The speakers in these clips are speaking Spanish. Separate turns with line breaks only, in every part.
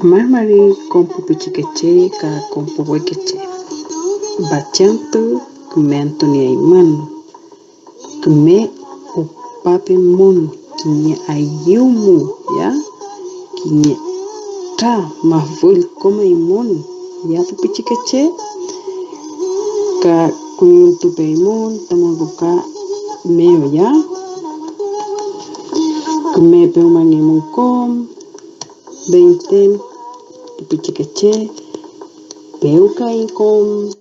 Marmari kompu pichikeche ka kompu wekeche. Bachantu kume Antoni Aiman. Kume upape mun kinye ayumu ya. Kinye ta mahvul koma imun ya pichikeche. Ka kuyuntu pe imun tamaguka meo ya. Kume pe umani munkom. 20 pichikeche peuka inkom.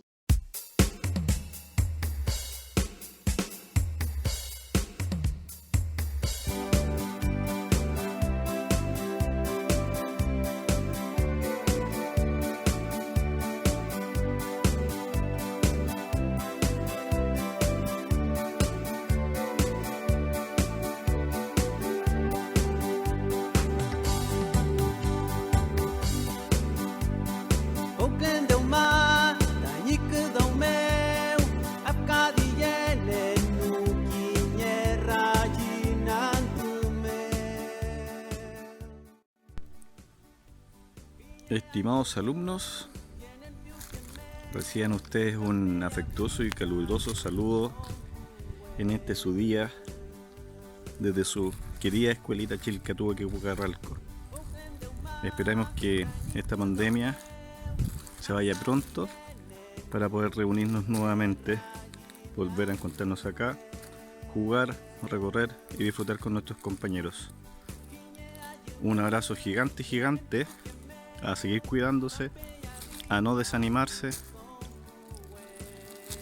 Estimados alumnos, reciban ustedes un afectuoso y caluroso saludo en este su día desde su querida escuelita Chilcatueque Pucarralco. Esperamos que esta pandemia se vaya pronto para poder reunirnos nuevamente, volver a encontrarnos acá, jugar, recorrer y disfrutar con nuestros compañeros. Un abrazo gigante, a seguir cuidándose, a no desanimarse,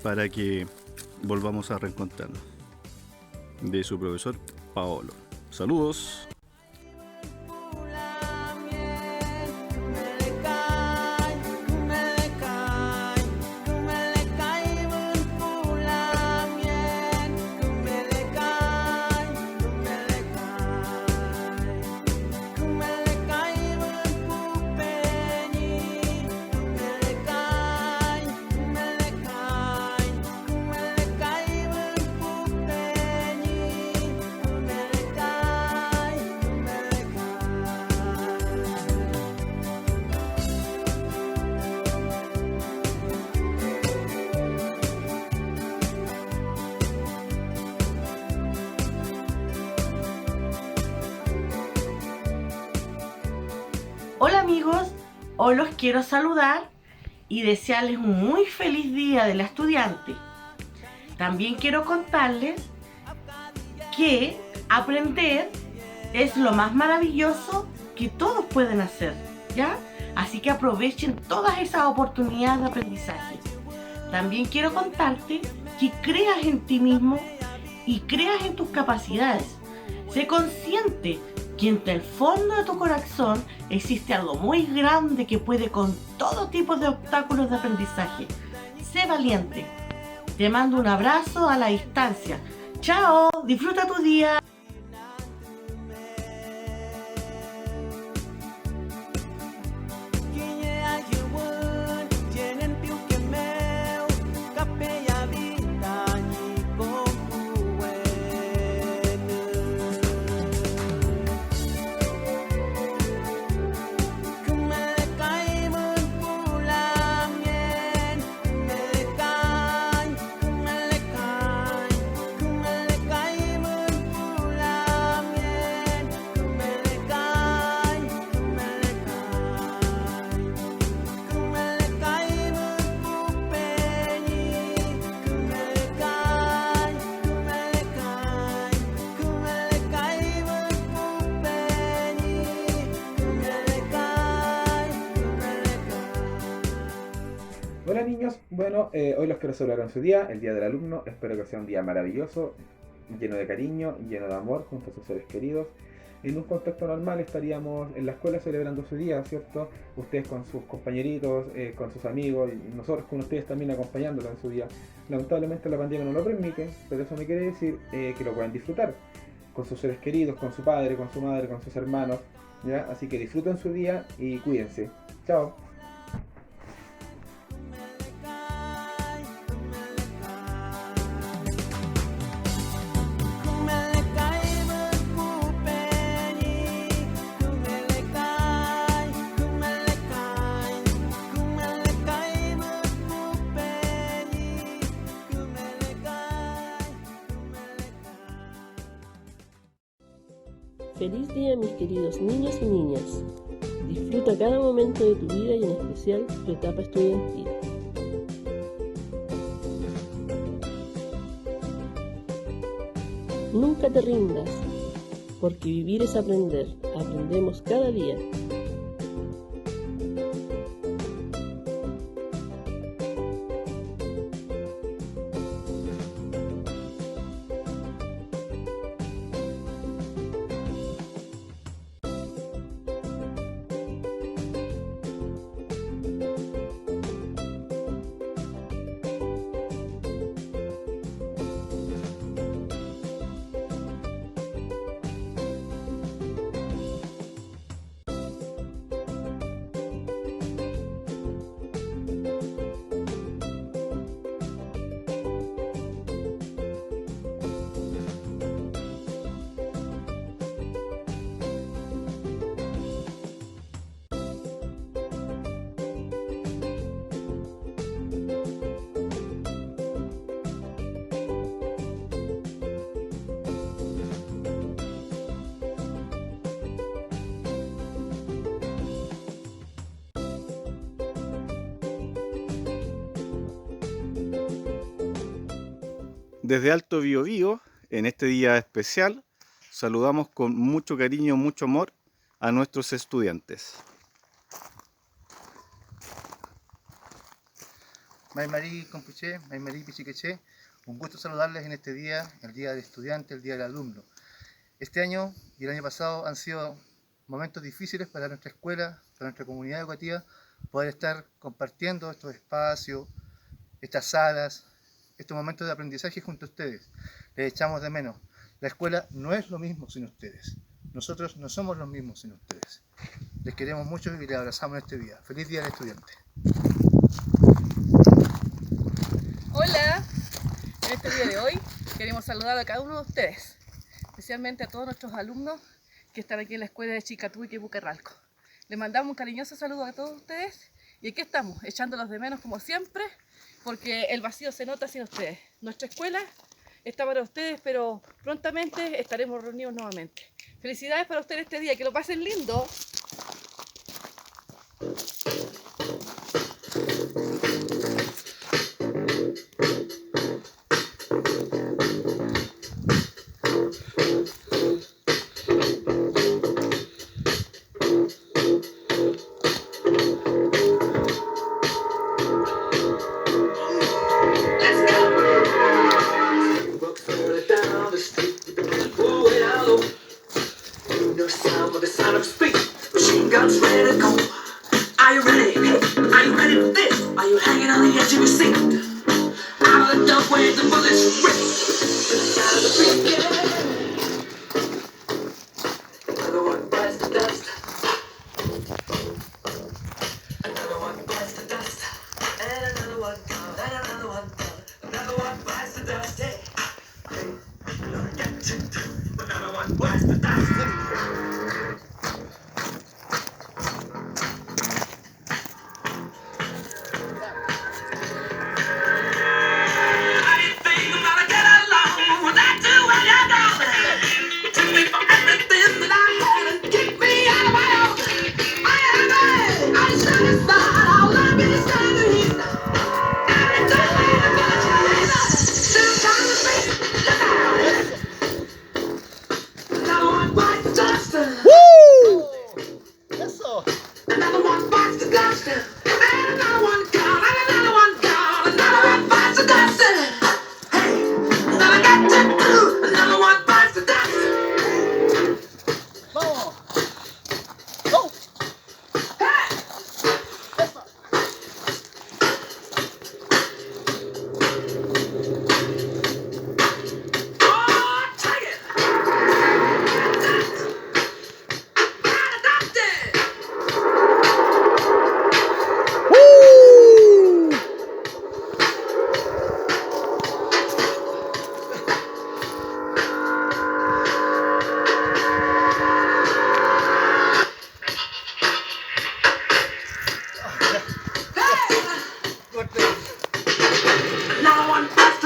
para que volvamos a reencontrarnos. De su profesor Paolo. Saludos.
Hola amigos, hoy los quiero saludar y desearles un muy feliz día del estudiante. También quiero contarles que aprender es lo más maravilloso que todos pueden hacer, ¿ya? Así que aprovechen todas esas oportunidades de aprendizaje. También quiero contarte que creas en ti mismo y creas en tus capacidades. Sé consciente que entre el fondo de tu corazón existe algo muy grande que puede con todo tipo de obstáculos de aprendizaje. Sé valiente. Te mando un abrazo a la distancia. Chao, disfruta tu día.
Hola niños, bueno, hoy los quiero celebrar en su día, el Día del Alumno. Espero que sea un día maravilloso, lleno de cariño, lleno de amor junto a sus seres queridos. En un contexto normal estaríamos en la escuela celebrando su día, ¿cierto? Ustedes con sus compañeritos, con sus amigos, y nosotros con ustedes también acompañándolos en su día. Lamentablemente la pandemia no lo permite, pero eso me quiere decir que lo pueden disfrutar con sus seres queridos, con su padre, con su madre, con sus hermanos, ¿ya? Así que disfruten su día y cuídense. Chao.
Feliz día, mis queridos niños y niñas. Disfruta cada momento de tu vida y en especial tu etapa estudiantil. Nunca te rindas, porque vivir es aprender. Aprendemos cada día.
Desde Alto Biobío, en este día especial, saludamos con mucho cariño, mucho amor a nuestros estudiantes.
Maymarí Compuché, Maymarí Pichiqueché, un gusto saludarles en este día, el día del estudiante, el día del alumno. Este año y el año pasado han sido momentos difíciles para nuestra escuela, para nuestra comunidad educativa, poder estar compartiendo estos espacios, estas salas, estos momentos de aprendizaje junto a ustedes. Les echamos de menos. La escuela no es lo mismo sin ustedes. Nosotros no somos los mismos sin ustedes. Les queremos mucho y les abrazamos en este día. Feliz Día del Estudiante.
Hola, en este día de hoy queremos saludar a cada uno de ustedes, especialmente a todos nuestros alumnos que están aquí en la escuela de Chicatuique, Pucarralco. Les mandamos un cariñoso saludo a todos ustedes y aquí estamos, echándolos de menos como siempre, porque el vacío se nota sin ustedes. Nuestra escuela está para ustedes, pero prontamente estaremos reunidos nuevamente. Felicidades para ustedes este día, que lo pasen lindo.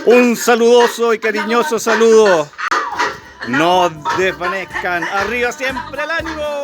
Un saludoso y cariñoso saludo No desvanezcan. Arriba siempre el ánimo.